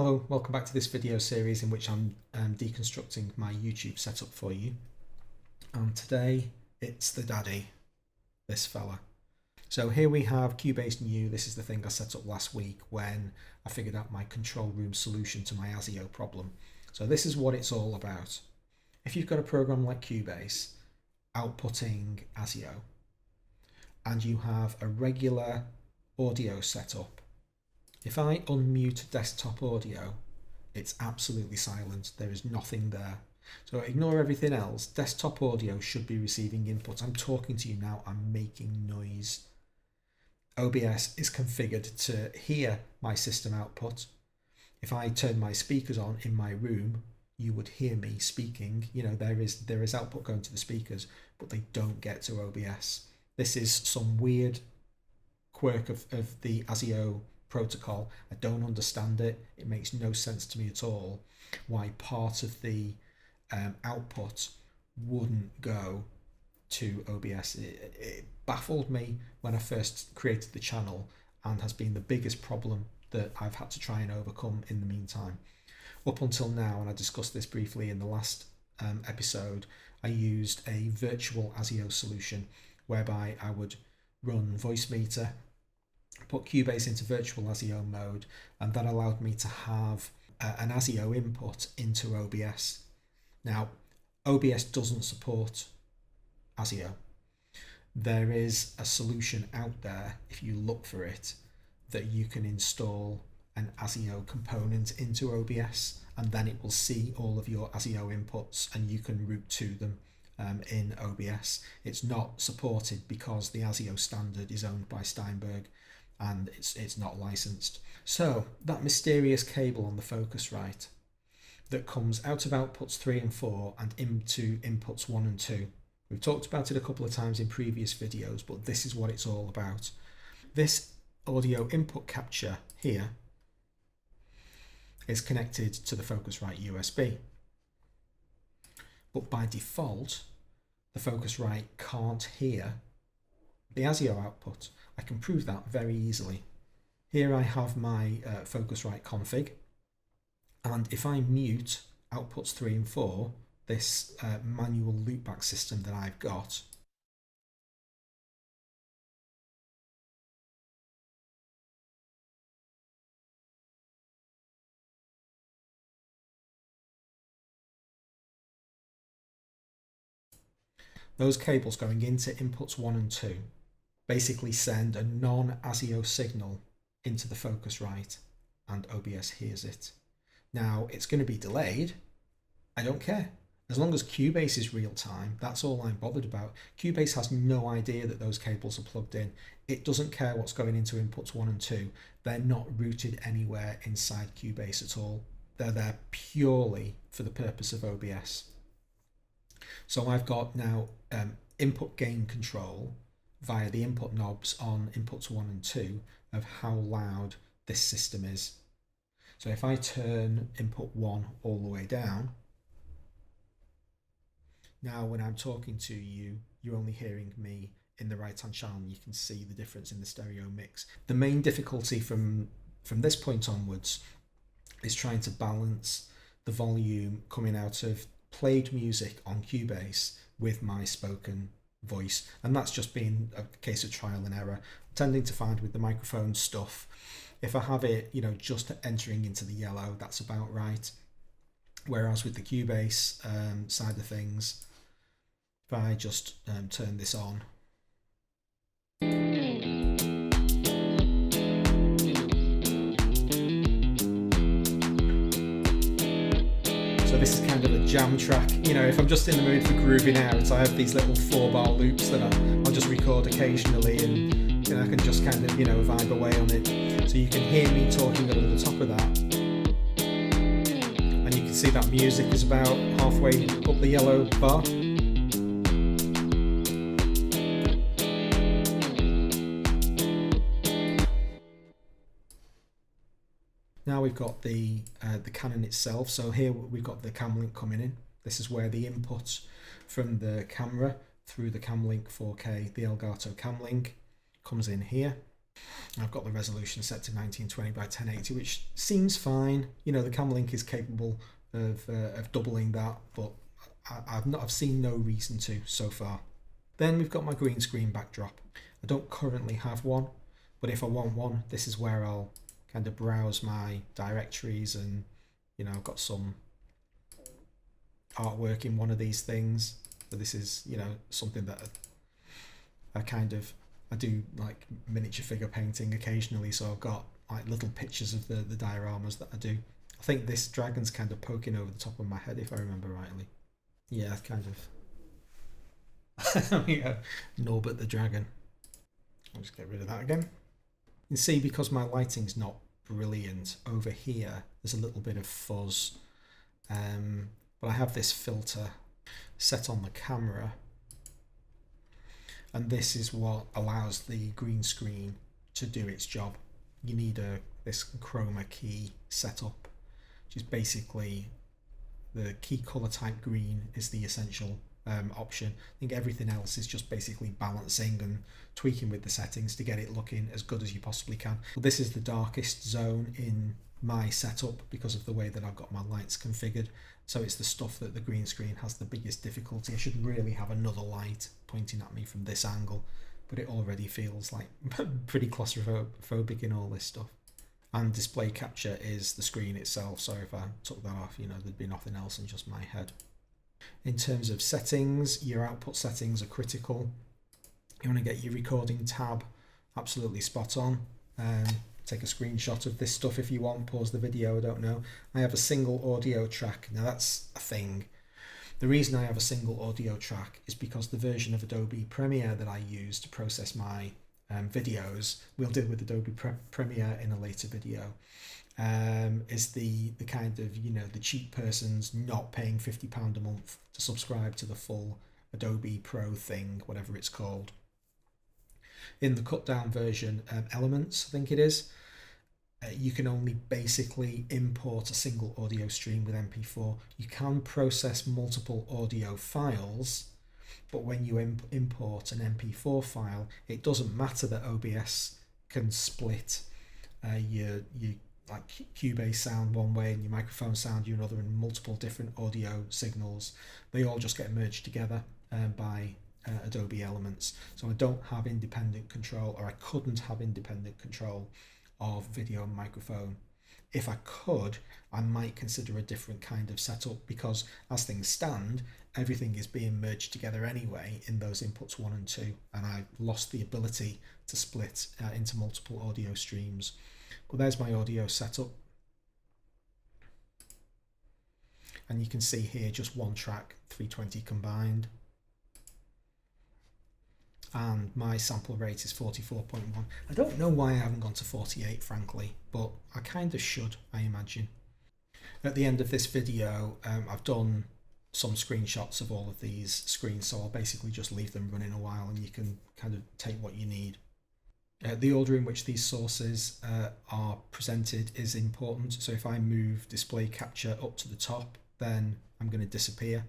Hello, welcome back to this video series in which I'm deconstructing my YouTube setup for you. And today it's the daddy, this fella. So here we have Cubase New. This is the thing I set up last week when I figured out my control room solution to my ASIO problem. So this is what it's all about. If you've got a program like Cubase outputting ASIO and you have a regular audio setup, if I unmute desktop audio, it's absolutely silent. There is nothing there. So ignore everything else. Desktop audio should be receiving input. I'm talking to you now. I'm making noise. OBS is configured to hear my system output. If I turn my speakers on in my room, you would hear me speaking. You know, there is output going to the speakers, but they don't get to OBS. This is some weird quirk of the ASIO protocol. I don't understand it. It makes no sense to me at all why part of the output wouldn't go to OBS. It baffled me when I first created the channel and has been the biggest problem that I've had to try and overcome in the meantime. Up until now, and I discussed this briefly in the last episode, I used a virtual ASIO solution whereby I would run Voicemeeter, put Cubase into virtual ASIO mode, and that allowed me to have an ASIO input into OBS. Now, OBS doesn't support ASIO. There is a solution out there, if you look for it, that you can install an ASIO component into OBS, and then it will see all of your ASIO inputs and you can route to them in OBS. It's not supported because the ASIO standard is owned by Steinberg and it's not licensed. So that mysterious cable on the Focusrite that comes out of outputs 3 and 4 and into inputs 1 and 2. We've talked about it a couple of times in previous videos, but this is what it's all about. This audio input capture here is connected to the Focusrite USB. But by default, the Focusrite can't hear the ASIO output. I can prove that very easily. Here I have my Focusrite config, and if I mute outputs 3 and 4, this manual loopback system that I've got, those cables going into inputs 1 and 2 basically send a non-ASIO signal into the Focusrite and OBS hears it. Now, it's going to be delayed. I don't care. As long as Cubase is real time, that's all I'm bothered about. Cubase has no idea that those cables are plugged in. It doesn't care what's going into inputs 1 and 2. They're not routed anywhere inside Cubase at all. They're there purely for the purpose of OBS. So I've got now input gain control via the input knobs on inputs 1 and 2 of how loud this system is. So if I turn input 1 all the way down, now when I'm talking to you, you're only hearing me in the right hand channel. You can see the difference in the stereo mix. The main difficulty from this point onwards is trying to balance the volume coming out of played music on Cubase with my spoken voice, and that's just been a case of trial and error. I'm tending to find with the microphone stuff, if I have it, you know, just entering into the yellow, that's about right. Whereas with the Cubase side of things, if I just turn this on, so this is kind of a jam track. You know, if I'm just in the mood for grooving out, I have these little 4-bar loops that I'll just record occasionally, and you know, I can just kind of, you know, vibe away on it. So you can hear me talking over the top of that. And you can see that music is about halfway up the yellow bar. Now we've got the Canon itself. So here we've got the cam link coming in. This is where the input from the camera through the cam link 4K, the Elgato cam link, comes in here. I've got the resolution set to 1920 by 1080, which seems fine. You know, the Camlink is capable of doubling that, but I've seen no reason to so far. Then we've got my green screen backdrop. I don't currently have one, but if I want one, this is where I'll kind of browse my directories, and you know, I've got some artwork in one of these things. But this is, you know, something that I do like miniature figure painting occasionally, so I've got like little pictures of the dioramas that I do. I think this dragon's kind of poking over the top of my head, if I remember rightly. Yeah, kind of. Yeah, Norbert the dragon. I'll just get rid of that again. You can see, because my lighting's not brilliant over here, there's a little bit of fuzz. But I have this filter set on the camera, and this is what allows the green screen to do its job. You need this chroma key setup, which is basically the key color type green is the essential option. I think everything else is just basically balancing and tweaking with the settings to get it looking as good as you possibly can. But this is the darkest zone in my setup because of the way that I've got my lights configured. So it's the stuff that the green screen has the biggest difficulty. I should really have another light pointing at me from this angle, but it already feels like pretty claustrophobic in all this stuff. And display capture is the screen itself, so if I took that off, you know, there'd be nothing else and just my head. In terms of settings, your output settings are critical. You want to get your recording tab absolutely spot on. Take a screenshot of this stuff if you want, pause the video, I don't know. I have a single audio track. Now that's a thing. The reason I have a single audio track is because the version of Adobe Premiere that I use to process my videos, we'll deal with Adobe Premiere in a later video, is the kind of, you know, the cheap person's not paying £50 a month to subscribe to the full Adobe Pro thing, whatever it's called. In the cut down version, Elements, I think it is, you can only basically import a single audio stream with MP4. You can process multiple audio files, but when you import an MP4 file, it doesn't matter that OBS can split your like Cubase sound one way and your microphone sound you another, and multiple different audio signals. They all just get merged together by Adobe Elements. So I don't have independent control, or I couldn't have independent control of video and microphone. If I could, I might consider a different kind of setup, because as things stand, everything is being merged together anyway in those inputs 1 and 2, and I lost the ability to split into multiple audio streams. But there's my audio setup, and you can see here just one track, 320 combined, and my sample rate is 44.1. I don't know why I haven't gone to 48, frankly, but I kind of should, I imagine. At the end of this video, I've done some screenshots of all of these screens, so I'll basically just leave them running a while and you can kind of take what you need. The order in which these sources are presented is important. So if I move display capture up to the top, then I'm going to disappear,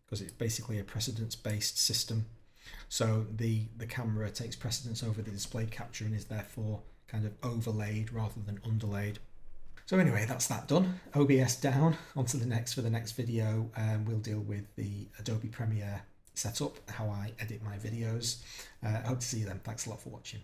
because it's basically a precedence-based system. So the camera takes precedence over the display capture and is therefore kind of overlaid rather than underlaid. So anyway, that's that done. OBS down, onto the next. For the next video, we'll deal with the Adobe Premiere setup, how I edit my videos. I hope to see you then. Thanks a lot for watching.